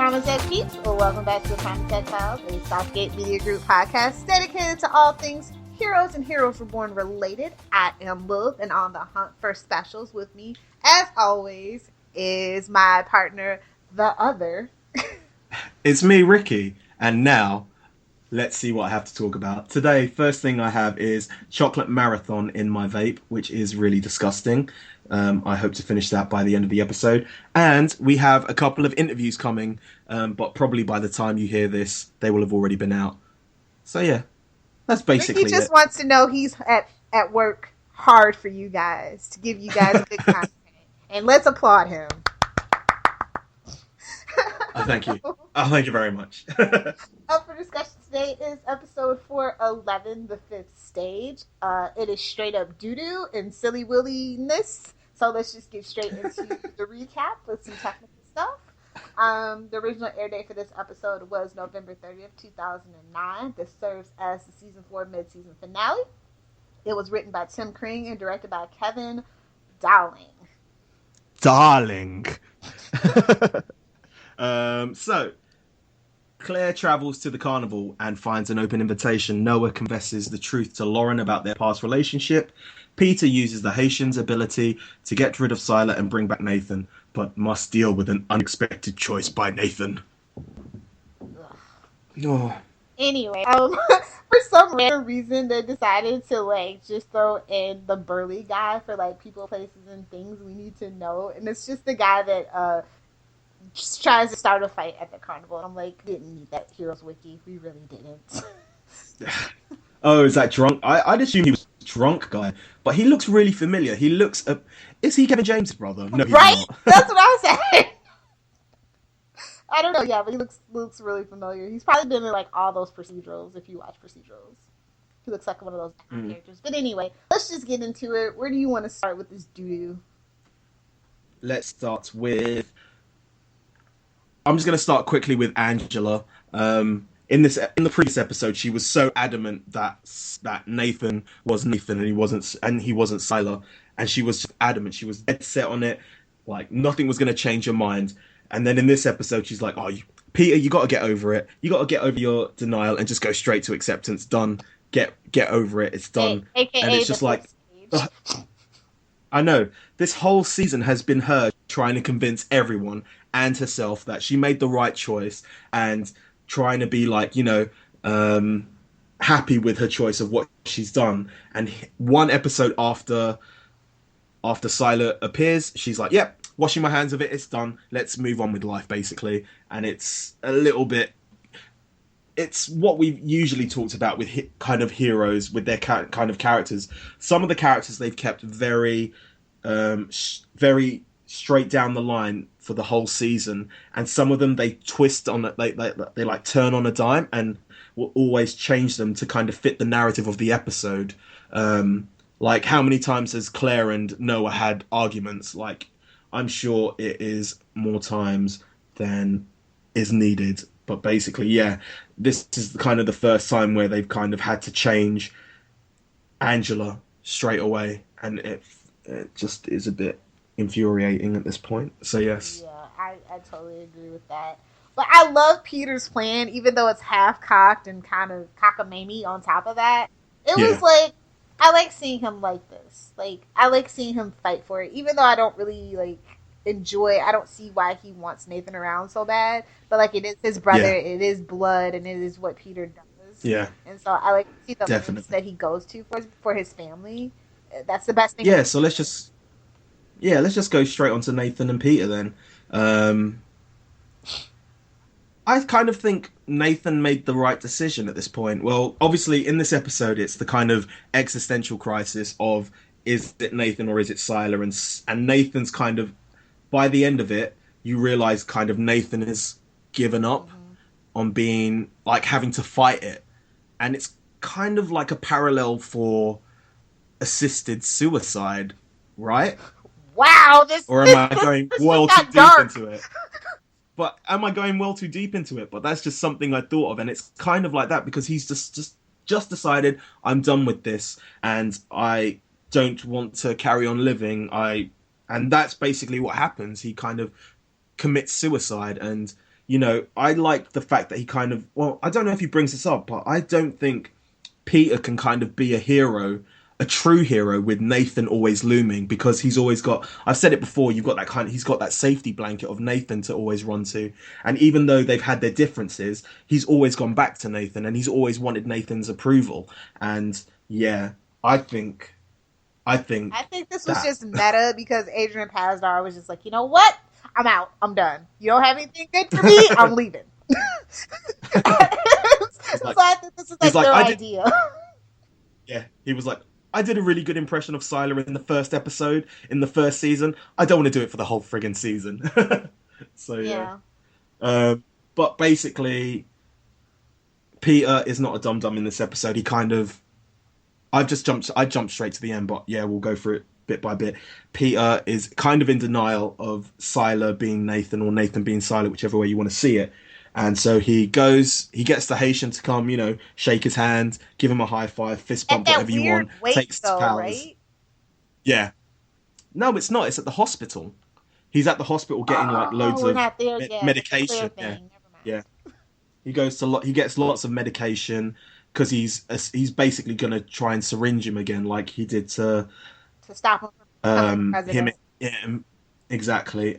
Common Tech Peeps, or welcome back to the Common Tech Files, a Southgate Media Group podcast dedicated to all things Heroes and Heroes Reborn related. I am Lilith, and on the hunt for specials with me, as always, is my partner, the other. It's me, Ricky, and now let's see what I have to talk about. Today, first thing I have is chocolate marathon in my vape, which is really disgusting. I hope to finish that by the end of the episode. And we have a couple of interviews coming, but probably by the time you hear this, they will have already been out. So yeah, that's basically Ricky just wants to know he's at work hard for you guys, to give you guys good content. And let's applaud him. Thank you. Thank you very much. Up for discussion today is episode 411, The Fifth Stage. It is straight up doo-doo and silly williness. So let's just get straight into the recap with some technical stuff. The original air date for this episode was November 30th, 2009. This serves as the season 4 mid-season finale. It was written by Tim Kring and directed by Kevin Dowling. So Claire travels to the carnival and finds an open invitation. Noah confesses the truth to Lauren about their past relationship. Peter uses the Haitian's ability to get rid of Sila and bring back Nathan, but must deal with an unexpected choice by Nathan. Oh. Anyway, for some random reason, they decided to just throw in the burly guy for people, places, and things we need to know, and it's just the guy that just tries to start a fight at the carnival. And I'm like, didn't need that Heroes Wiki. We really didn't. Oh, is that drunk? I'd assume he was drunk guy, but he looks really familiar. He looks... is he Kevin James' brother? No, he's right? not. That's what I was saying. I don't know, yeah, but he looks really familiar. He's probably been in all those procedurals, if you watch procedurals. He looks like one of those characters. But anyway, let's just get into it. Where do you want to start with this doo-doo? Let's start with... I'm just going to start quickly with Angela. In the previous episode, she was so adamant that Nathan was Nathan and he wasn't Sila, and she was adamant. She was dead set on it. Nothing was going to change her mind. And then in this episode, she's like, "Oh, Peter, you got to get over it. You got to get over your denial and just go straight to acceptance. Done. Get over it. It's done." AKA and it's just I know this whole season has been her trying to convince everyone and herself that she made the right choice and trying to be happy with her choice of what she's done. And one episode after Sila appears, she's like, "Yep, washing my hands of it. It's done. Let's move on with life," basically. And it's a little bit... It's what we've usually talked about with kind of heroes, with their kind of characters. Some of the characters they've kept very, very straight down the line for the whole season, and some of them they twist on it. They turn on a dime and will always change them to kind of fit the narrative of the episode. How many times has Claire and Noah had arguments? I'm sure it is more times than is needed. But basically, yeah, this is kind of the first time where they've kind of had to change Angela straight away, and it just is a bit infuriating at this point. So yes. Yeah, I totally agree with that. But I love Peter's plan, even though it's half-cocked and kind of cockamamie on top of that. It was I like seeing him like this. I like seeing him fight for it, even though I don't really, I don't see why he wants Nathan around so bad, but it is his brother, It is blood, and it is what Peter does. Yeah. And so I like to see the lengths that he goes to for his family. That's the best thing. Yeah, so let's just go straight on to Nathan and Peter then. I kind of think Nathan made the right decision at this point. Well, obviously in this episode it's the kind of existential crisis of, is it Nathan or is it Sila? And Nathan's kind of, by the end of it, you realise kind of Nathan has given up on being, having to fight it. And it's kind of like a parallel for assisted suicide, right? Wow! Or am I going well too deep into it? But am I going well too deep into it? But that's just something I thought of, and it's kind of like that because he's just decided, I'm done with this, and I don't want to carry on living. And that's basically what happens. He kind of commits suicide, and I like the fact that he kind of, well, I don't know if he brings this up, but I don't think Peter can kind of be a hero, a true hero, with Nathan always looming, because he's always got, I've said it before, he's got that safety blanket of Nathan to always run to. And even though they've had their differences, he's always gone back to Nathan, and he's always wanted Nathan's approval. And yeah, I think this was just meta because Adrian Pasdar was just like, you know what? I'm out. I'm done. You don't have anything good for me? I'm leaving. So I think this is like their idea. Yeah, he was like, I did a really good impression of Sylar in the first episode, in the first season. I don't want to do it for the whole friggin' season. So yeah. But basically, Peter is not a dum-dum in this episode. He kind of... I jumped straight to the end, but yeah, we'll go through it bit by bit. Peter is kind of in denial of Sylar being Nathan or Nathan being Sylar, whichever way you want to see it. And so he gets the Haitian to come, shake his hand, give him a high five, fist bump, whatever you want. Takes his powers. Right? Yeah. No, it's not. It's at the hospital. He's at the hospital getting loads of medication. Yeah. He gets lots of medication because he's basically going to try and syringe him again, like he did to stop him from becoming president. Yeah, exactly.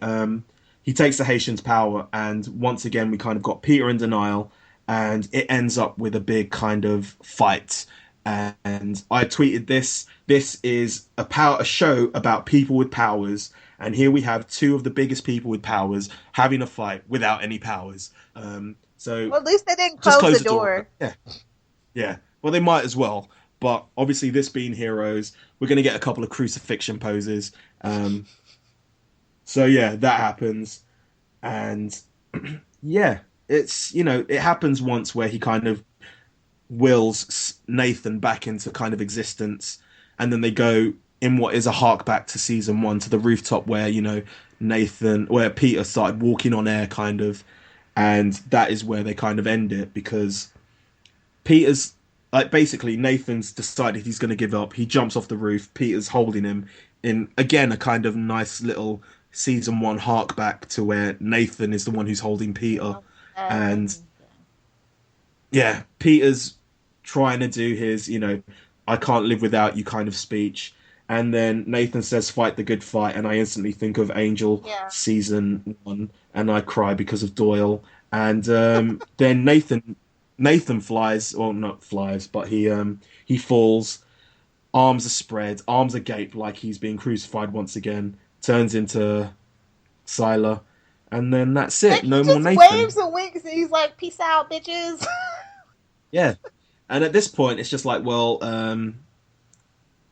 He takes the Haitian's power, and once again we kind of got Peter in denial, and it ends up with a big kind of fight. And I tweeted this. This is a show about people with powers, and here we have two of the biggest people with powers having a fight without any powers. So well, at least they didn't close the door. Yeah. Well, they might as well. But obviously, this being Heroes, we're going to get a couple of crucifixion poses. So yeah, that happens. And yeah, it's, it happens once where he kind of wills Nathan back into kind of existence. And then they go in what is a hark back to season 1, to the rooftop where, where Peter started walking on air kind of. And that is where they kind of end it, because Peter's, basically Nathan's decided he's going to give up. He jumps off the roof. Peter's holding him in, again, a kind of nice little season 1 hark back to where Nathan is the one who's holding Peter. And yeah, Peter's trying to do his, I can't live without you kind of speech. And then Nathan says, fight the good fight. And I instantly think of Angel season 1, and I cry because of Doyle. And then Nathan flies, well, not flies, but he falls, arms are spread, arms agape like he's being crucified once again, turns into Sylar, and then that's it. No more Nathan. Waves and winks, and he's like, peace out, bitches. Yeah. And at this point, it's just like, well,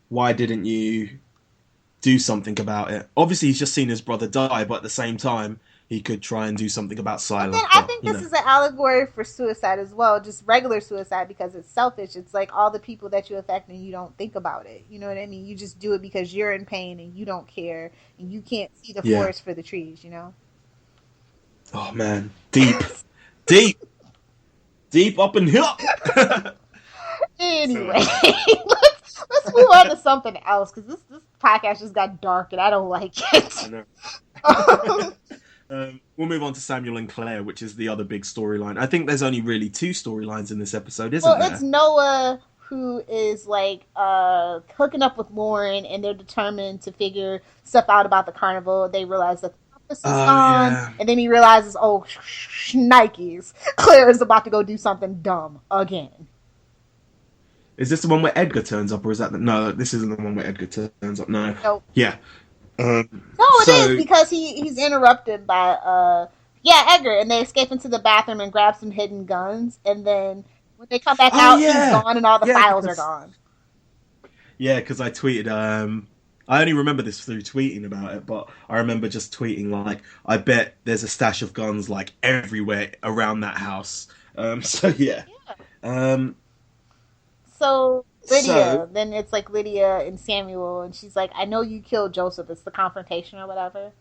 why didn't you do something about it? Obviously, he's just seen his brother die, but at the same time, he could try and do something about Sylar. I think this is an allegory for suicide as well, just regular suicide, because it's selfish. It's like all the people that you affect and you don't think about it. You know what I mean? You just do it because you're in pain and you don't care and you can't see the forest for the trees, Oh, man. Deep. Deep up in here. Anyway, let's move on to something else, because this podcast just got dark and I don't like it. I know. We'll move on to Samuel and Claire, which is the other big storyline. I think there's only really 2 storylines in this episode, isn't there? Well, it's Noah who is hooking up with Lauren, and they're determined to figure stuff out about the carnival. They realize that the office is gone, and then he realizes, Nikes, Claire is about to go do something dumb again. Is this the one where Edgar turns up, or is that no? This isn't the one where Edgar turns up. No. Nope. Yeah. No, it is, because he's interrupted by Edgar, and they escape into the bathroom and grab some hidden guns, and then when they come back out, he's gone and all the files are gone. Yeah, because I tweeted, I only remember this through tweeting about it, but I remember just tweeting I bet there's a stash of guns everywhere around that house. So yeah. So Lydia, then it's Lydia and Samuel, and she's like, I know you killed Joseph. It's the confrontation or whatever.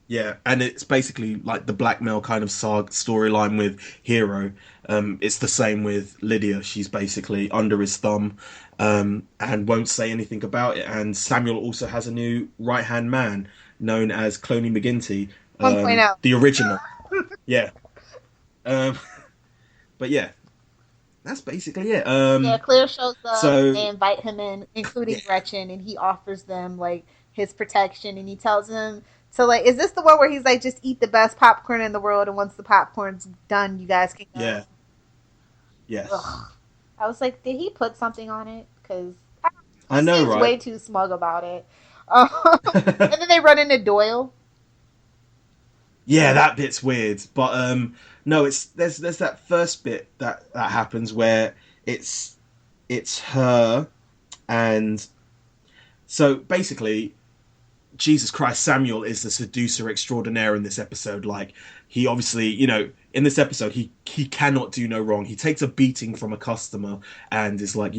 Yeah, and it's basically the blackmail kind of storyline with Hero. It's the same with Lydia. She's basically under his thumb and won't say anything about it. And Samuel also has a new right-hand man known as Cloney McGinty. 1.0. The original. Yeah. Um, but yeah, that's basically it. Yeah, Claire shows up. So They invite him in, yeah, including Gretchen, and he offers them like his protection, and he tells them to like, is this the one where he's like, just eat the best popcorn in the world, and once the popcorn's done, you guys can go. yeah, yes. Ugh. I was like, did he put something on it? Because he I know, seems right? way too smug about it. And then they run into Doyle. Yeah, that bit's weird. But no, it's there's that first bit that happens where it's it's her and so basically Jesus Christ, Samuel is the seducer extraordinaire in this episode. Like he obviously, in this episode he cannot do no wrong. He takes a beating from a customer and is like,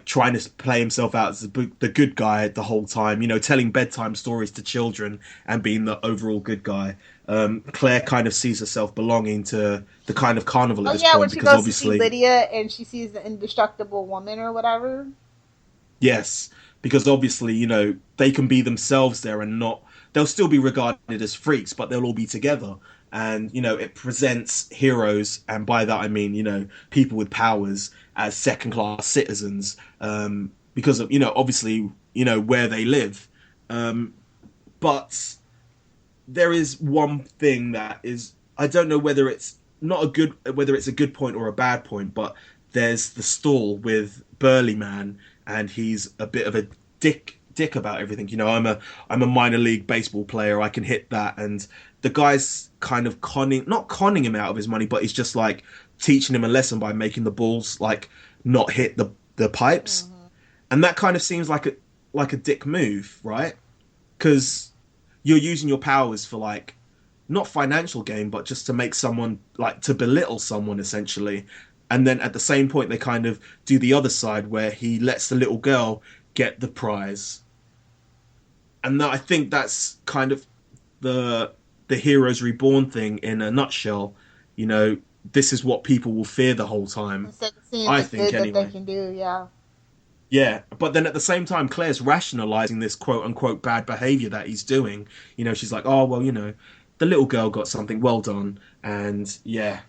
trying to play himself out as the good guy the whole time, telling bedtime stories to children and being the overall good guy. Claire kind of sees herself belonging to the kind of carnival at this When point she because goes to obviously see Lydia and she sees the indestructible woman or whatever. yes, because obviously, they can be themselves there and not. They'll still be regarded as freaks, but they'll all be together. And, it presents heroes, and by that I mean, people with powers as second class citizens, because of, obviously, where they live. But there is one thing that is, I don't know whether it's a good point or a bad point, but there's the stall with Burly Man, and he's a bit of a dick about everything. I'm a minor league baseball player. I can hit that, and the guy's kind of not conning him out of his money, but he's just like teaching him a lesson by making the balls like not hit the pipes, and that kind of seems like a dick move, right? Because you're using your powers for like not financial gain, but just to make someone like to belittle someone essentially. And then at the same point, they kind of do the other side where he lets the little girl get the prize. And I think that's kind of the Heroes Reborn thing in a nutshell. This is what people will fear the whole time. Instead of seeing I the think good anyway. that they can do, yeah. Yeah, but then at the same time, Claire's rationalizing this quote unquote bad behavior that he's doing. She's like, oh, well, the little girl got something, well done. And yeah.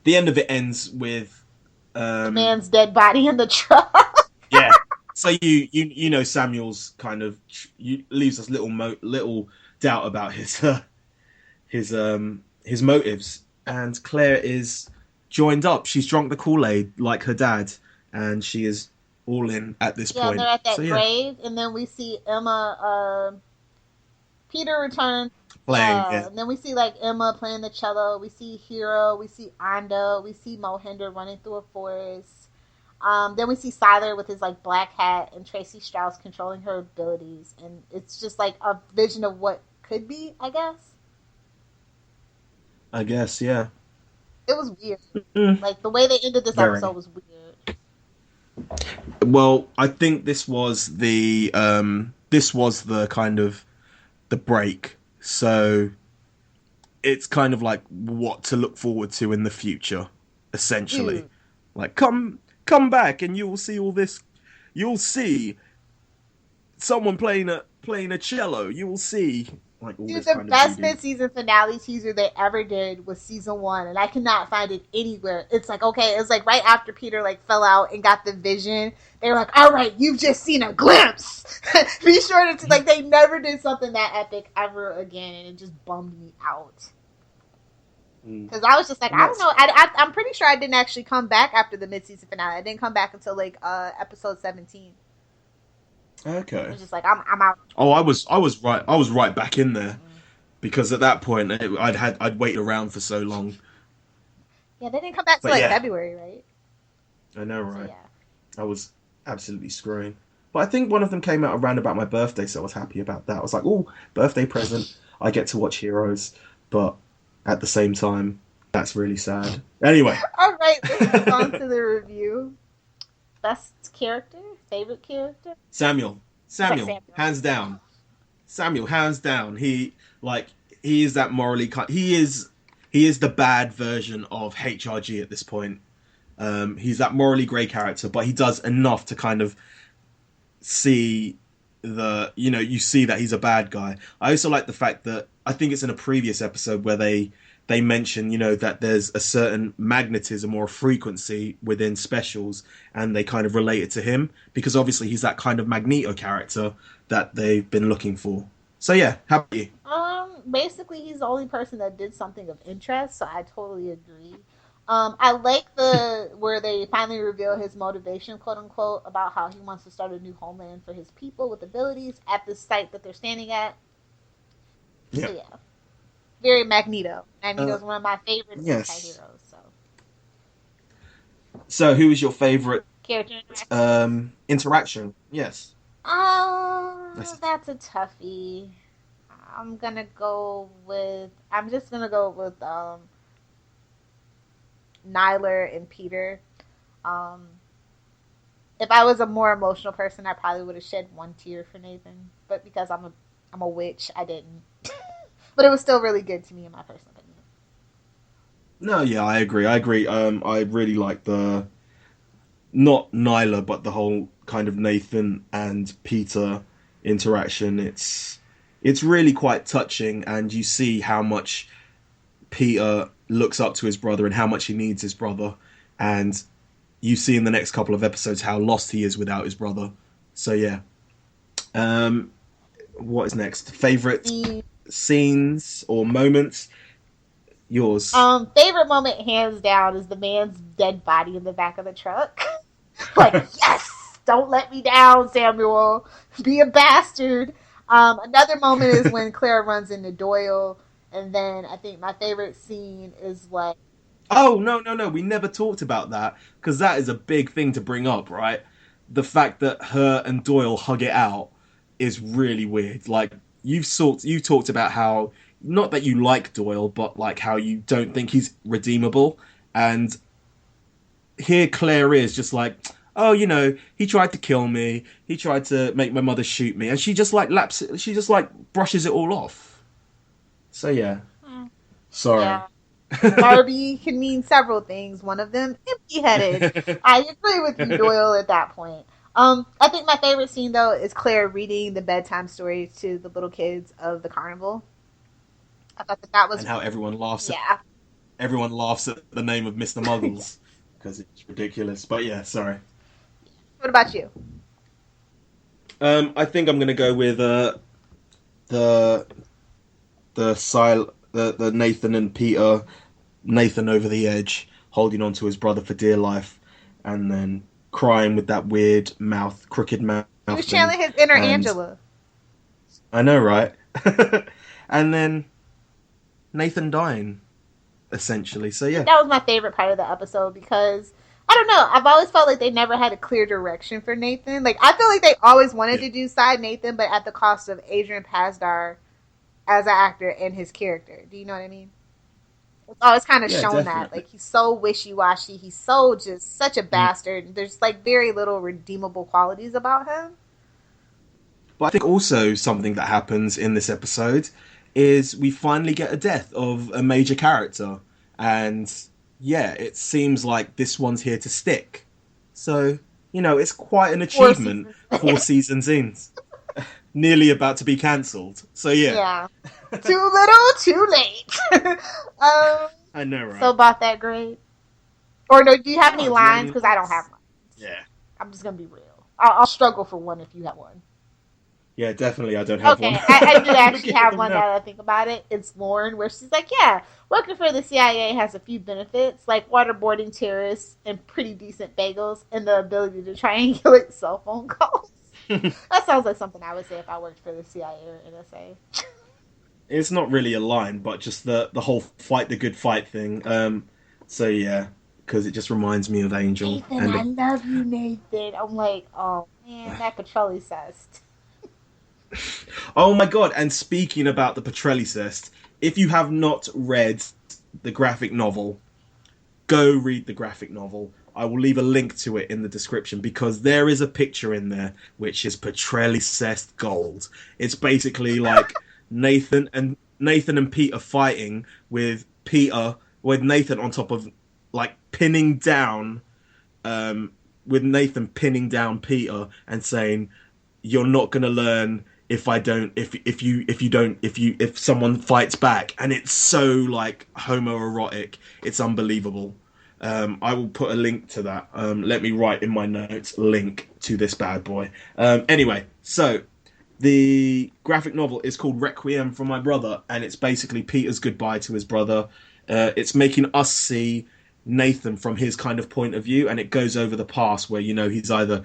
The end of it ends with The man's dead body in the truck. yeah. So Samuel's kind of leaves us little doubt about his motives, and Claire is joined up. She's drunk the Kool-Aid like her dad, and she is all in at this point. Yeah, they're at that grave, and then we see Emma. Peter returns. Playing, And then we see like Emma playing the cello. We see Hero. We see Ando. We see Mohinder running through a forest. Then we see Siler with his like black hat and Tracy Strauss controlling her abilities, and it's just like a vision of what could be. I guess, yeah. It was weird. Like the way they ended this episode was weird. Well, I think this was the kind of the break. So it's kind of like what to look forward to in the future, essentially. Like come back and you will see all this. You'll see someone playing a cello. You will see like all this the best mid-season finale teaser they ever did was season 1, and I cannot find it anywhere. It's like, okay, it's like right after Peter like fell out and got the vision. They were like, all right, you've just seen a glimpse. Be sure to like they never did something that epic ever again, and it just bummed me out. Because I was just like, I don't know. I'm pretty sure I didn't actually come back after the mid-season finale. I didn't come back until like episode 17. Okay. I was just like, I'm out. Oh, I was right back in there, because at that point I'd waited around for so long. Yeah, they didn't come back till February, right? I know, right? So, yeah. I was absolutely screwing. But I think one of them came out around about my birthday, so I was happy about that. I was like, oh, birthday present. I get to watch Heroes. But at the same time, that's really sad. Anyway. All right, let's move on to the review. Best character? Favorite character? Samuel. Hands down. Samuel, hands down. He is that morally... He is the bad version of HRG at this point. He's that morally grey character, but he does enough to kind of see you see that he's a bad guy. I also like the fact that I think it's in a previous episode where they mention, that there's a certain magnetism or a frequency within specials, and they kind of relate it to him because obviously he's that kind of Magneto character that they've been looking for. So yeah, how about you? Basically he's the only person that did something of interest, so I totally agree. I like the where they finally reveal his motivation, quote unquote, about how he wants to start a new homeland for his people with abilities at the site that they're standing at. Yeah. So yeah, very Magneto. Magneto's one of my favorite anti-heroes. So who was your favorite Character interaction? Yes. That's a toughie. I'm just gonna go with Nyler and Peter. If I was a more emotional person, I probably would have shed one tear for Nathan, but because I'm a witch, I didn't. But it was still really good to me in my personal opinion. No, yeah, I agree. I really like the not Nyla, but the whole kind of Nathan and Peter interaction. It's really quite touching, and you see how much Peter looks up to his brother and how much he needs his brother, and you see in the next couple of episodes how lost he is without his brother. So yeah. What is next? Favorite scenes or moments? Yours. Favorite moment, hands down, is the man's dead body in the back of the truck. Like, yes! Don't let me down, Samuel. Be a bastard. Another moment is when Claire runs into Doyle, and then I think my favorite scene is like... Oh, no, we never talked about that, because that is a big thing to bring up, right? The fact that her and Doyle hug it out is really weird. Like, you talked about how, not that you like Doyle, but like how you don't think he's redeemable, and here Claire is just like, oh, he tried to kill me, he tried to make my mother shoot me, and she just like brushes it all off. So yeah. Sorry. Yeah. Barbie can mean several things. One of them, empty-headed. I agree with you, Doyle, at that point. I think my favorite scene, though, is Claire reading the bedtime stories to the little kids of the carnival. I thought that was... And how everyone laughs yeah. Everyone laughs at the name of Mr. Muggles. Because it's ridiculous. But yeah, sorry. What about you? I think I'm going to go with the Nathan and Peter, Nathan over the edge, holding on to his brother for dear life, and then crying with that weird crooked mouth. He was channeling his inner Angela. I know, right? And then Nathan dying, essentially. So yeah, that was my favorite part of the episode because I don't know. I've always felt like they never had a clear direction for Nathan. Like I feel like they always wanted to do side Nathan, but at the cost of Adrian Pasdar as an actor and his character. Do you know what I mean? It's always kind of shown definitely. that. Like, he's so wishy-washy. He's so just such a bastard. There's, like, very little redeemable qualities about him. But I think also something that happens in this episode is we finally get a death of a major character. And, yeah, it seems like this one's here to stick. So, it's quite an achievement. 4 seasons in. Nearly about to be cancelled. So yeah. Too little, too late. I know, right? So about that grade. Or no, do you have any lines? Because I don't have one. Yeah. I'm just gonna be real. I'll struggle for one if you have one. Yeah, definitely. I don't have one. Okay, I do actually have one now that I think about it. It's Lauren, where she's like, yeah, working for the CIA has a few benefits, like waterboarding terrorists and pretty decent bagels, and the ability to triangulate cell phone calls. That sounds like something I would say if I worked for the CIA or NSA. It's not really a line, but just the whole fight the good fight thing. So yeah, because it just reminds me of Angel. Nathan, I love you, Nathan. I'm like, oh man, that Petrelli cest. Oh my god! And speaking about the Petrelli cest, if you have not read the graphic novel, go read the graphic novel. I will leave a link to it in the description because there is a picture in there which is Petrelli cest gold. It's basically like Nathan and Peter fighting with Nathan on top of like pinning down with Nathan pinning down Peter and saying, you're not gonna learn if someone fights back, and it's so like homoerotic, it's unbelievable. I will put a link to that. Let me write in my notes, link to this bad boy. Anyway, so the graphic novel is called Requiem for My Brother, and it's basically Peter's goodbye to his brother. It's making us see Nathan from his kind of point of view, and it goes over the past where, he's either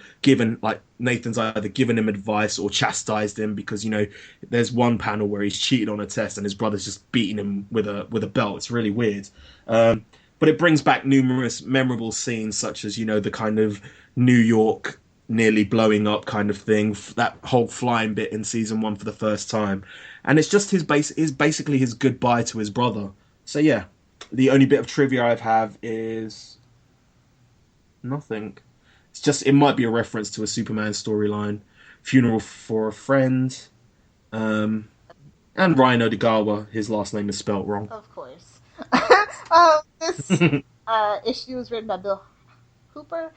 Nathan's either given him advice or chastised him because, there's one panel where he's cheated on a test and his brother's just beating him with a belt. It's really weird. But it brings back numerous memorable scenes, such as, the kind of New York nearly blowing up kind of thing, that whole flying bit in season 1 for the first time. And it's just basically his goodbye to his brother. So yeah, the only bit of trivia I have is nothing. It might be a reference to a Superman storyline, Funeral for a Friend, and Ryan Odegawa, his last name is spelt wrong. Of course. This issue was written by Bill Cooper.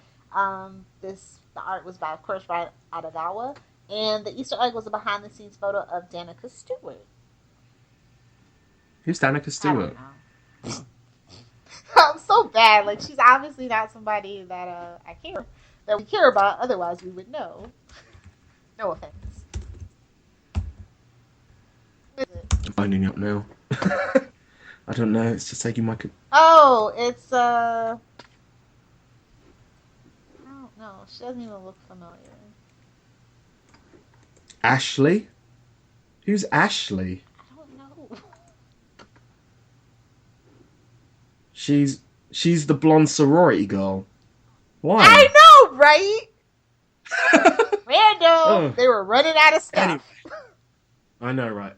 The art was by, of course, Ryan Odegawa, and the Easter egg was a behind-the-scenes photo of Danica Stewart. Who's Danica Stewart? I don't know. I'm so bad. Like, she's obviously not somebody that we care about. Otherwise, we would know. No offense. I'm finding it now. I don't know. It's just taking my. Oh, it's I don't know. She doesn't even look familiar. Ashley? Who's Ashley? I don't know. She's the blonde sorority girl. Why? I know, right? Random. Oh. They were running out of stuff. Anyway, I know, right?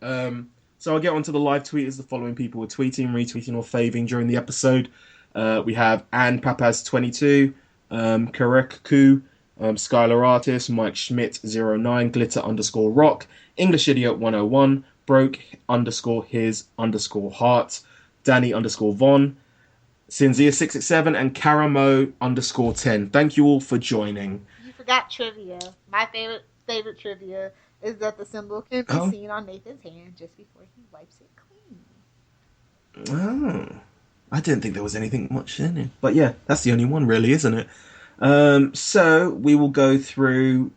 So I'll get onto the live tweeters. The following people were tweeting, retweeting, or faving during the episode. We have Anne Papaz22, Kareku, Skylar Artist, Mike Schmidt09, Glitter_Rock, English Idiot 101, Broke _his _heart, Danny_Von, Sinzia667, and Karamo_10. Thank you all for joining. You forgot trivia. My favorite trivia is that the symbol can be seen on Nathan's hand just before he wipes it clean. Oh. I didn't think there was anything much in it. But yeah, that's the only one really, isn't it? So we will go through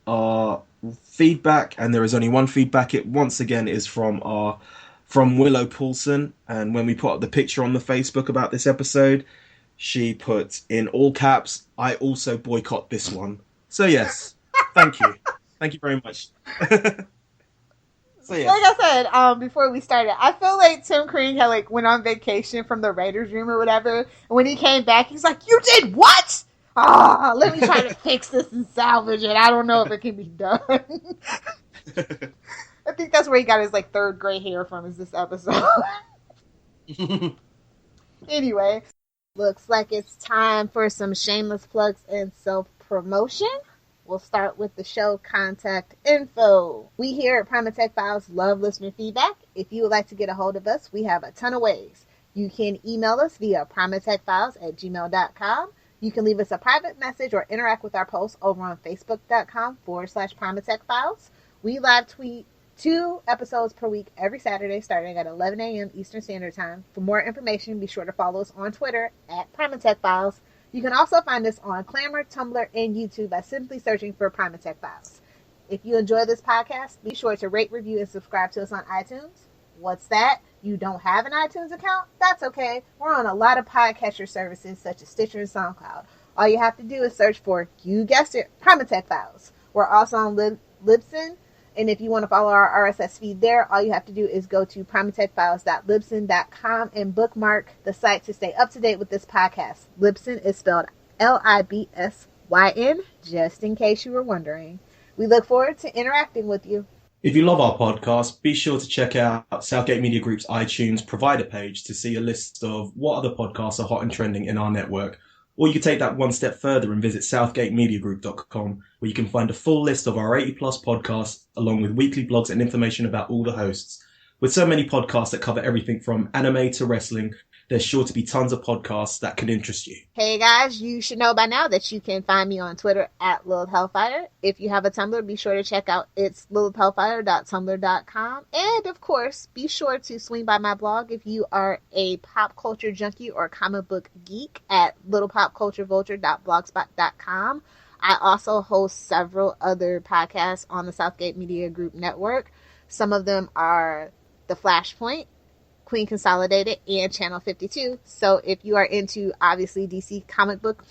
our feedback, and there is only one feedback. It once again is from Willow Poulsen, and when we put up the picture on the Facebook about this episode, she put in all caps, "I also boycott this one." So yes, thank you. Thank you very much. So, yeah. Like I said, before we started, I feel like Tim Crane had went on vacation from the writer's room or whatever, and when he came back, he's like, "You did what? Let me try to fix this and salvage it. I don't know if it can be done." I think that's where he got his third gray hair from, is this episode. Anyway, looks like it's time for some shameless plugs and self-promotion. We'll start with the show contact info. We here at Primatech Files love listener feedback. If you would like to get a hold of us, we have a ton of ways. You can email us via primatechfiles@gmail.com. You can leave us a private message or interact with our posts over on facebook.com/primatechfiles. We live tweet 2 episodes per week every Saturday starting at 11 a.m. Eastern Standard Time. For more information, be sure to follow us on Twitter at PrimatechFiles. You can also find us on Clamor, Tumblr, and YouTube by simply searching for Primatech Files. If you enjoy this podcast, be sure to rate, review, and subscribe to us on iTunes. What's that? You don't have an iTunes account? That's okay. We're on a lot of podcatcher services such as Stitcher and SoundCloud. All you have to do is search for, you guessed it, Primatech Files. We're also on Libsyn. And if you want to follow our RSS feed there, all you have to do is go to primatechfiles.libsyn.com and bookmark the site to stay up to date with this podcast. Libsyn is spelled Libsyn, just in case you were wondering. We look forward to interacting with you. If you love our podcast, be sure to check out Southgate Media Group's iTunes provider page to see a list of what other podcasts are hot and trending in our network. Or you can take that one step further and visit southgatemediagroup.com, where you can find a full list of our 80-plus podcasts, along with weekly blogs and information about all the hosts. With so many podcasts that cover everything from anime to wrestling, there's sure to be tons of podcasts that can interest you. Hey guys, you should know by now that you can find me on Twitter at Lilith Hellfire. If you have a Tumblr, be sure to check out it's lilithhellfire.tumblr.com. And of course, be sure to swing by my blog if you are a pop culture junkie or comic book geek at littlepopculturevulture.blogspot.com. I also host several other podcasts on the Southgate Media Group network. Some of them are The Flashpoint, Queen Consolidated, and Channel 52. So if you are into, obviously, DC comic book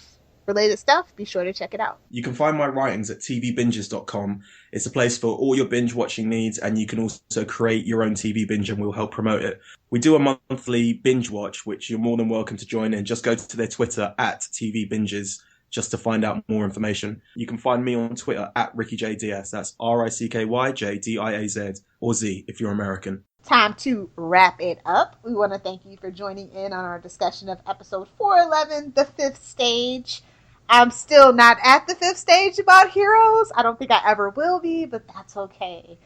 related stuff, be sure to check it out. You can find my writings at tvbinges.com. It's a place for all your binge watching needs, and you can also create your own TV binge and we'll help promote it. We do a monthly binge watch, which you're more than welcome to join in. Just go to their Twitter at tvbinges just to find out more information. You can find me on Twitter at RickyJDiaz. That's RickyJDiaz, or Z if you're American. Time to wrap it up. We want to thank you for joining in on our discussion of episode 411, The Fifth Stage. I'm still not at the fifth stage about heroes. I don't think I ever will be, but that's okay.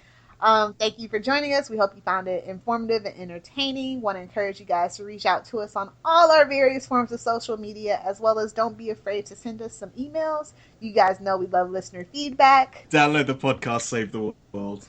Thank you for joining us. We hope you found it informative and entertaining. Want to encourage you guys to reach out to us on all our various forms of social media, as well as don't be afraid to send us some emails. You guys know we love listener feedback. Download the podcast, save the world.